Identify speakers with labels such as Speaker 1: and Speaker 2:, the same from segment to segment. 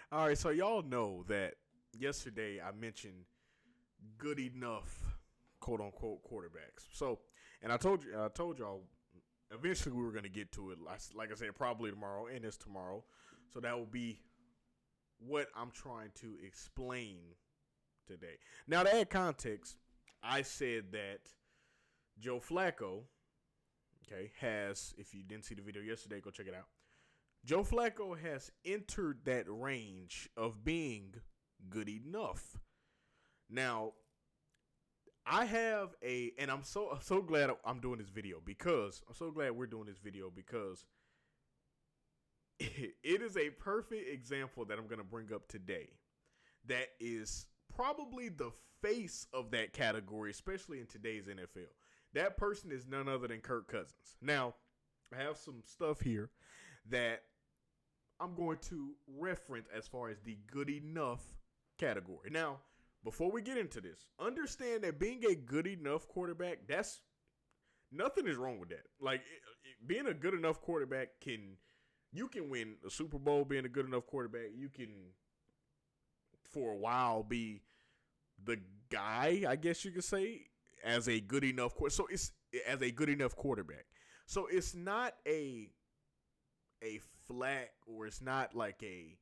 Speaker 1: All right, so y'all know that yesterday I mentioned good enough, quote unquote, quarterbacks. So, and I told y'all, eventually we were going to get to it. Like I said, probably tomorrow, and it's tomorrow. So that will be what I'm trying to explain today. Now, to add context, I said that Joe Flacco, okay, has, if you didn't see the video yesterday, go check it out. Joe Flacco has entered that range of being good enough. Now, I have and I'm so glad I'm doing this video because I'm so glad we're doing this video because it is a perfect example that I'm going to bring up today that is probably the face of that category, especially in today's NFL. That person is none other than Kirk Cousins. Now, I have some stuff here that I'm going to reference as far as the good enough category. Now, before we get into this, understand that being a good enough quarterback, that's nothing is wrong with that. Like being a good enough quarterback you can win a Super Bowl being a good enough quarterback. You can for a while be the guy, I guess you could say, as a good enough quarterback. So it's not a flat, or it's not like a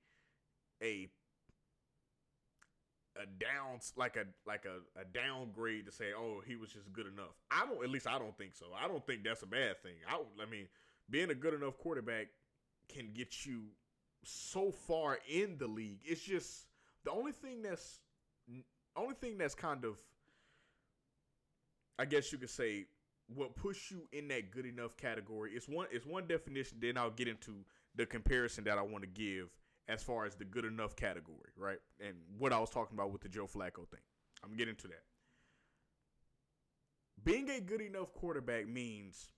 Speaker 1: downgrade to say, oh, he was just good enough. I don't think so. I don't think that's a bad thing. I mean, being a good enough quarterback can get you so far in the league. It's just the only thing that's kind of, I guess you could say, what puts you in that good enough category is one definition. Then I'll get into the comparison that I want to give as far as the good enough category, right? And what I was talking about with the Joe Flacco thing. I'm going to get into that. Being a good enough quarterback means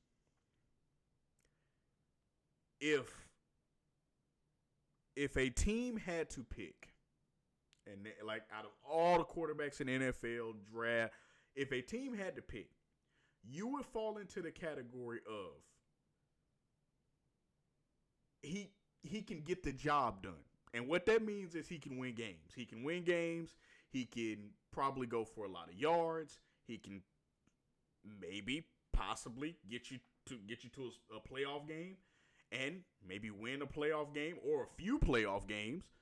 Speaker 1: if a team had to pick, and like out of all the quarterbacks in the NFL draft, if a team had to pick, you would fall into the category of he can get the job done. And what that means is he can win games. He can win games. He can probably go for a lot of yards. He can maybe possibly get you to a playoff game and maybe win a playoff game or a few playoff games.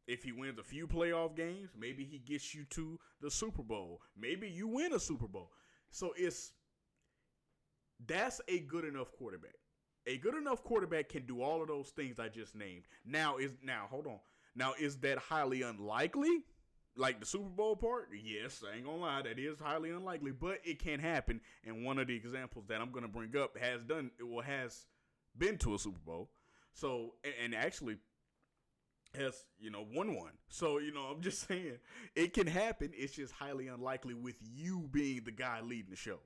Speaker 1: If he wins a few playoff games, maybe he gets you to the Super Bowl. Maybe you win a Super Bowl. So that's a good enough quarterback. A good enough quarterback can do all of those things I just named. Now, hold on. Now, is that highly unlikely? Like the Super Bowl part? Yes, I ain't gonna lie, that is highly unlikely, but it can happen. And one of the examples that I'm gonna bring up has been to a Super Bowl. So, and actually has, won one. So, I'm just saying it can happen. It's just highly unlikely with you being the guy leading the show.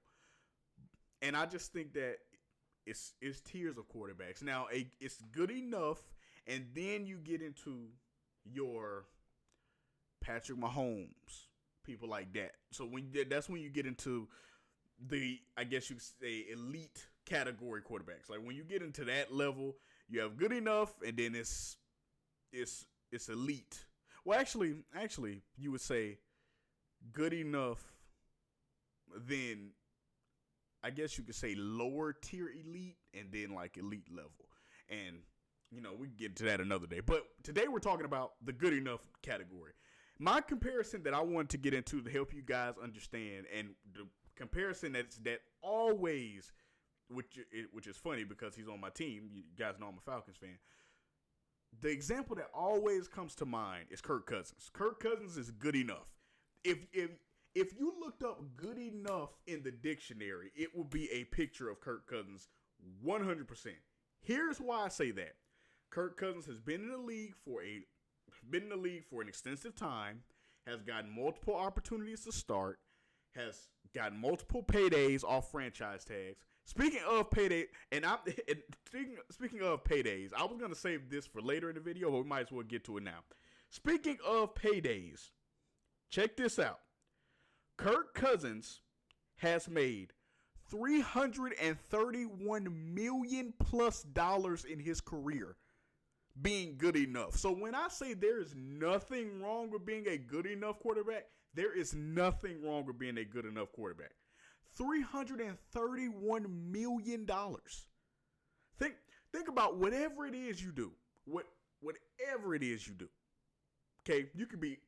Speaker 1: And I just think that it's tiers of quarterbacks. Now, it's good enough, and then you get into your Patrick Mahomes, people like that. So that's when you get into the, I guess you could say, elite category quarterbacks. Like when you get into that level, you have good enough, and then it's elite. Well, actually, you would say good enough, then I guess you could say lower tier elite, and then like elite level. And, we can get to that another day. But today we're talking about the good enough category. My comparison that I wanted to get into to help you guys understand, and the comparison that always, which is funny because he's on my team. You guys know I'm a Falcons fan. The example that always comes to mind is Kirk Cousins. Kirk Cousins is good enough. If you looked up good enough in the dictionary, it would be a picture of Kirk Cousins 100%. Here's why I say that. Kirk Cousins has been in the league for an extensive time, has gotten multiple opportunities to start, has gotten multiple paydays off franchise tags. Speaking of paydays, speaking of paydays, I was gonna save this for later in the video, but we might as well get to it now. Speaking of paydays, check this out. Kirk Cousins has made $331 million plus in his career. being good enough. So when I say there is nothing wrong with being a good enough quarterback, there is nothing wrong with being a good enough quarterback. $331 million. Think about whatever it is you do. Whatever it is you do. Okay? You could be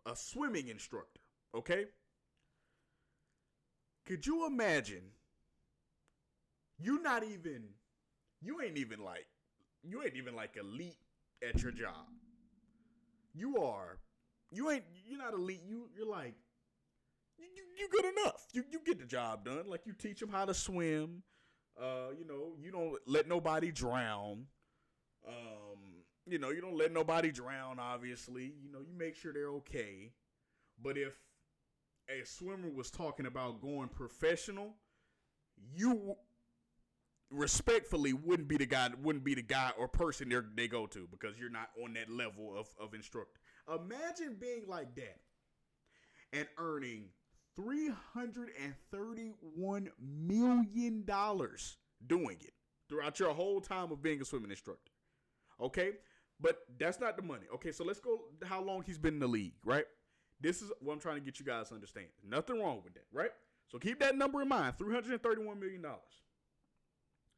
Speaker 1: a swimming instructor. Okay? Could you imagine you ain't even like elite at your job. You're not elite. You're like, you good enough. You get the job done. Like, you teach them how to swim. You don't let nobody drown. You don't let nobody drown, obviously. You make sure they're okay. But if a swimmer was talking about going professional, you respectfully wouldn't be the guy or person they go to, because you're not on that level of instructor. Imagine being like that and earning $331 million doing it throughout your whole time of being a swimming instructor. Okay? But that's not the money. Okay, so let's go how long he's been in the league, right? This is what I'm trying to get you guys to understand. Nothing wrong with that, right? So keep that number in mind, $331 million.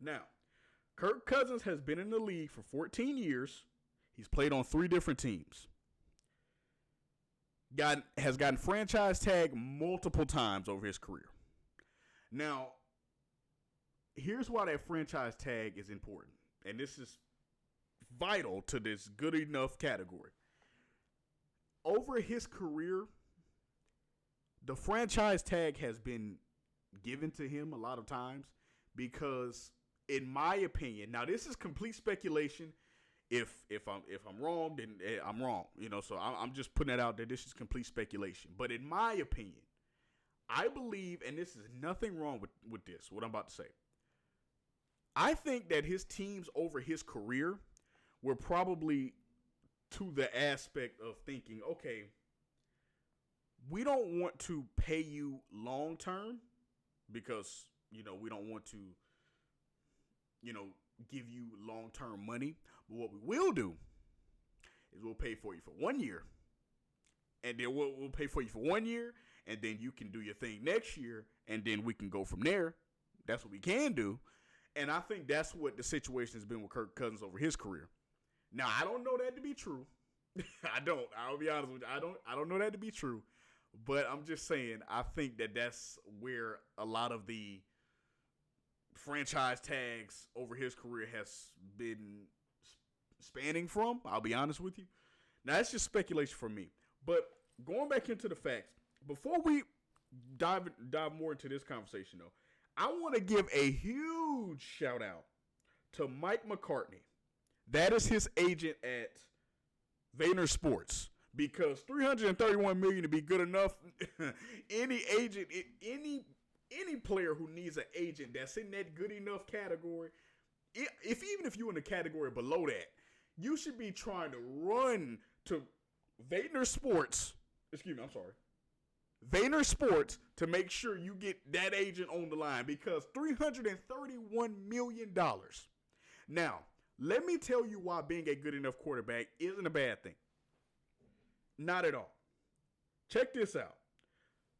Speaker 1: Now, Kirk Cousins has been in the league for 14 years. He's played on 3 different teams. Has gotten franchise tag multiple times over his career. Now, here's why that franchise tag is important. And this is vital to this good enough category. Over his career, the franchise tag has been given to him a lot of times because, in my opinion, now this is complete speculation. If I'm wrong, then I'm wrong. So I'm just putting that out there. This is complete speculation. But in my opinion, I believe, and this is nothing wrong with this, what I'm about to say. I think that his teams over his career were probably to the aspect of thinking, okay, we don't want to pay you long term because, we don't want to, give you long term money. But what we will do is we'll pay for you for 1 year. And then we'll pay for you for 1 year. And then you can do your thing next year. And then we can go from there. That's what we can do. And I think that's what the situation has been with Kirk Cousins over his career. Now, I don't know that to be true. I'll be honest with you. I don't know that to be true. But I'm just saying, I think that that's where a lot of the franchise tags over his career has been spanning from. I'll be honest with you. Now, that's just speculation for me. But going back into the facts, before we dive more into this conversation, though, I want to give a huge shout out to Mike McCartney. That is his agent at Vayner Sports, because $331 million to be good enough. Any agent, any player who needs an agent that's in that good enough category, even if you're in the category below that, you should be trying to run to Vayner Sports. Vayner Sports to make sure you get that agent on the line, because $331 million. Now, let me tell you why being a good enough quarterback isn't a bad thing. Not at all. Check this out.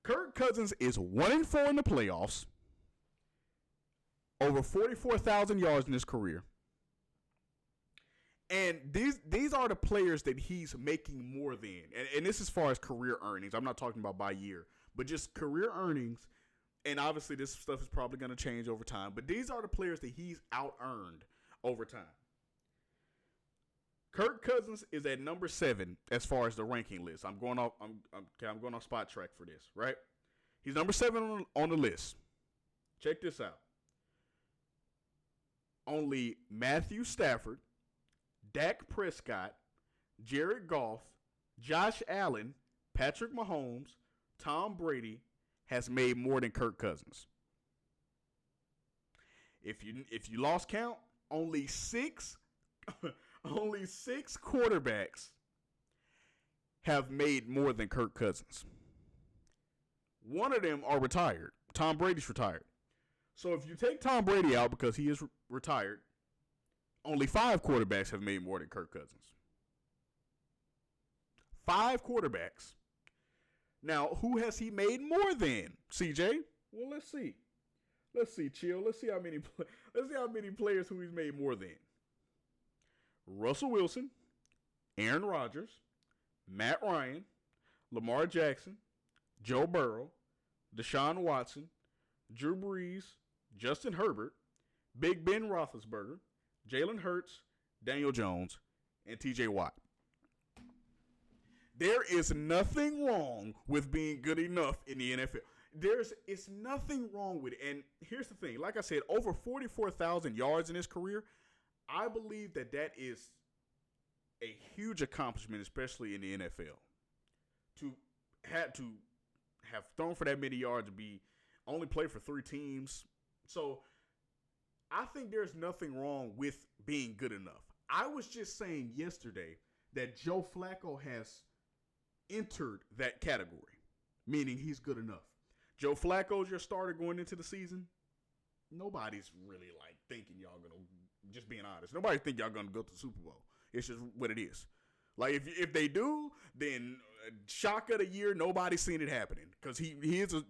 Speaker 1: Kirk Cousins is 1-4 in the playoffs, over 44,000 yards in his career. And these are the players that he's making more than. And this is as far as career earnings. I'm not talking about by year, but just career earnings. And obviously this stuff is probably going to change over time. But these are the players that he's out-earned over time. Kirk Cousins is at number 7 as far as the ranking list. I'm going off Spot Track for this, right? He's number 7 on the list. Check this out. Only Matthew Stafford, Dak Prescott, Jared Goff, Josh Allen, Patrick Mahomes, Tom Brady has made more than Kirk Cousins. If you lost count, only 6 quarterbacks have made more than Kirk Cousins. One of them are retired. Tom Brady's retired. So if you take Tom Brady out because he is retired, Only 5 quarterbacks have made more than Kirk Cousins. 5 quarterbacks. Now, who has he made more than? CJ? Well, let's see. Let's see, chill. Let's see how many players who he's made more than. Russell Wilson, Aaron Rodgers, Matt Ryan, Lamar Jackson, Joe Burrow, Deshaun Watson, Drew Brees, Justin Herbert, Big Ben Roethlisberger, Jalen Hurts, Daniel Jones, and TJ Watt. There is nothing wrong with being good enough in the NFL. It's nothing wrong with it. And here's the thing. Like I said, over 44,000 yards in his career. I believe that is a huge accomplishment, especially in the NFL. To have thrown for that many yards, only play for 3 teams. So I think there's nothing wrong with being good enough. I was just saying yesterday that Joe Flacco has entered that category, meaning he's good enough. Joe Flacco's your starter going into the season. Nobody's really thinking y'all gonna, just being honest, nobody think y'all gonna go to the Super Bowl. It's just what it is. Like if they do, then shock of the year, nobody's seen it happening because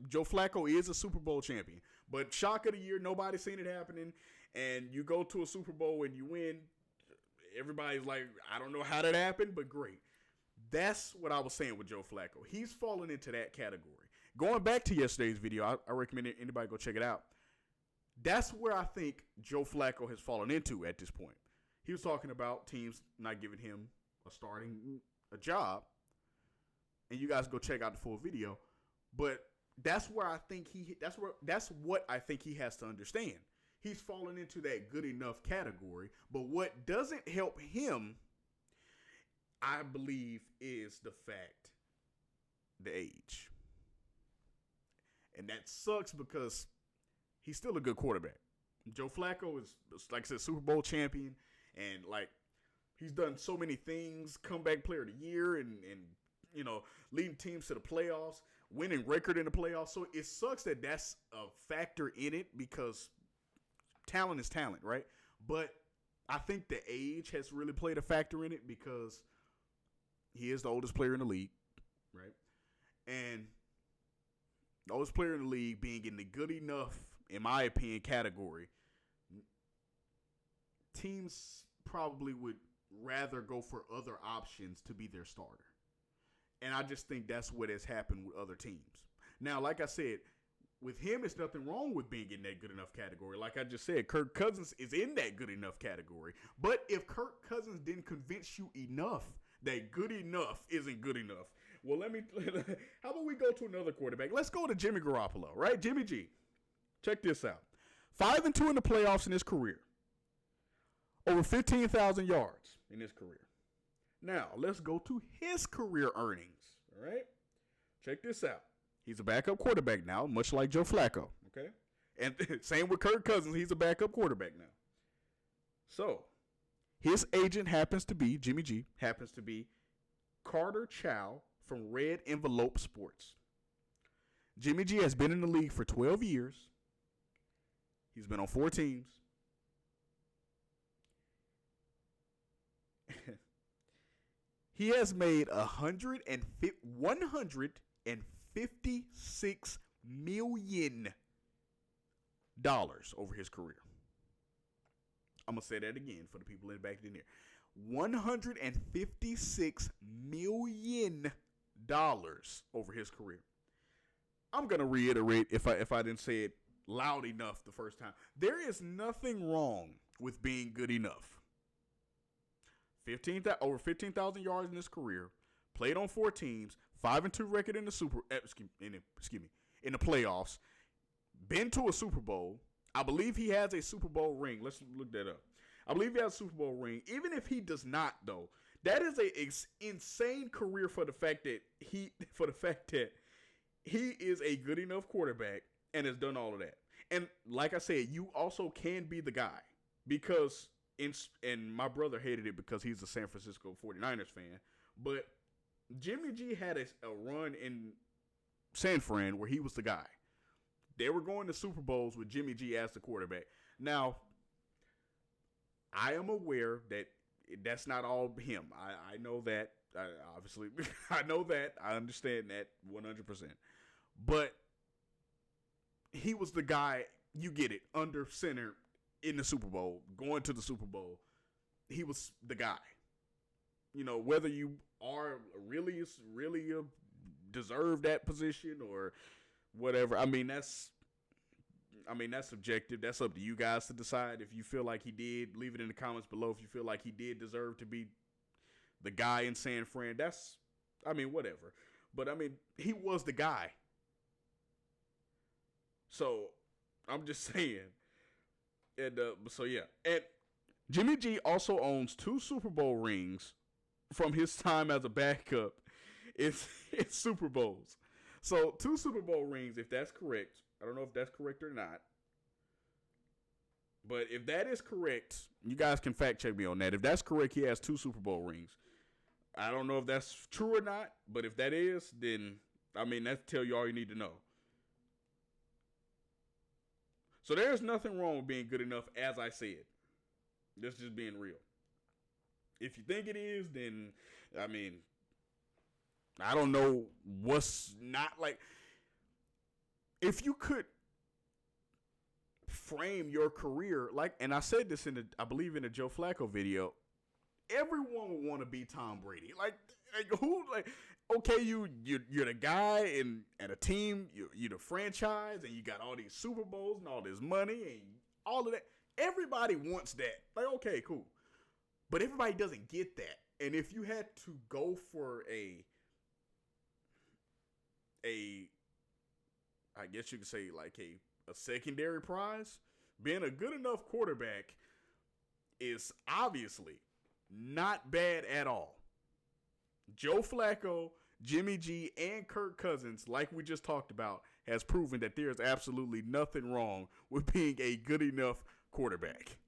Speaker 1: Joe Flacco is a Super Bowl champion. But shock of the year, nobody's seen it happening. And you go to a Super Bowl and you win, everybody's like, I don't know how that happened, but great. That's what I was saying with Joe Flacco. He's fallen into that category. Going back to yesterday's video, I recommend anybody go check it out. That's where I think Joe Flacco has fallen into at this point. He was talking about teams not giving him a job. And you guys go check out the full video. But that's where I think that's what I think he has to understand. He's fallen into that good enough category. But what doesn't help him, I believe, is the age. And that sucks because he's still a good quarterback. Joe Flacco is, like I said, Super Bowl champion. And, he's done so many things, comeback player of the year and leading teams to the playoffs, winning record in the playoffs. So it sucks that that's a factor in it because talent is talent, right? But I think the age has really played a factor in it because he is the oldest player in the league, right? And the oldest player in the league being in the good enough, in my opinion, category, teams probably would rather go for other options to be their starter. And I just think that's what has happened with other teams. Now, like I said, with him, it's nothing wrong with being in that good enough category. Like I just said, Kirk Cousins is in that good enough category. But if Kirk Cousins didn't convince you enough that good enough isn't good enough, well, how about we go to another quarterback? Let's go to Jimmy Garoppolo, right? Jimmy G. Check this out. 5-2 in the playoffs in his career. Over 15,000 yards in his career. Now, let's go to his career earnings, all right? Check this out. He's a backup quarterback now, much like Joe Flacco, okay? And same with Kirk Cousins. He's a backup quarterback now. So, his agent Jimmy G, happens to be Carter Chow from Red Envelope Sports. Jimmy G has been in the league for 12 years. He's been on 4 teams. He has made $156 million over his career. I'm going to say that again for the people in the back in there. $156 million over his career. I'm going to reiterate if I didn't say it loud enough the first time. There is nothing wrong with being good enough. Over 15,000 yards in his career, played on 4 teams, 5-2 record in the in the playoffs, been to a Super Bowl. I believe he has a Super Bowl ring. Let's look that up. I believe he has a Super Bowl ring. Even if he does not, though, that is a insane career for the fact that he is a good enough quarterback and has done all of that. And like I said, you also can be the guy because. And my brother hated it because he's a San Francisco 49ers fan. But Jimmy G had a run in San Fran where he was the guy. They were going to Super Bowls with Jimmy G as the quarterback. Now, I am aware that that's not all him. I know that. Obviously, I know that. I understand that 100%. But he was the guy, you get it, under center in the Super Bowl, going to the Super Bowl. He was the guy. Whether you are really deserve that position or whatever. I mean, that's subjective. That's up to you guys to decide. If you feel like he did, leave it in the comments below. If you feel like he did deserve to be the guy in San Fran, whatever. But, he was the guy. So, I'm just saying. And, yeah. And Jimmy G also owns 2 Super Bowl rings from his time as a backup in Super Bowls. So, 2 Super Bowl rings, if that's correct. I don't know if that's correct or not. But if that is correct, you guys can fact check me on that. If that's correct, he has 2 Super Bowl rings. I don't know if that's true or not, but if that is, then, that tells you all you need to know. So there's nothing wrong with being good enough, as I said. That's just being real. If you think it is, then, I don't know what's not like. If you could frame your career and I said this I believe in the Joe Flacco video, everyone would want to be Tom Brady. Okay, you're the guy at a team, you're the franchise, and you got all these Super Bowls and all this money and all of that. Everybody wants that. Okay, cool. But everybody doesn't get that. And if you had to go for a I guess you could say a secondary prize, being a good enough quarterback is obviously not bad at all. Joe Flacco, Jimmy G, and Kirk Cousins, like we just talked about, has proven that there's absolutely nothing wrong with being a good enough quarterback.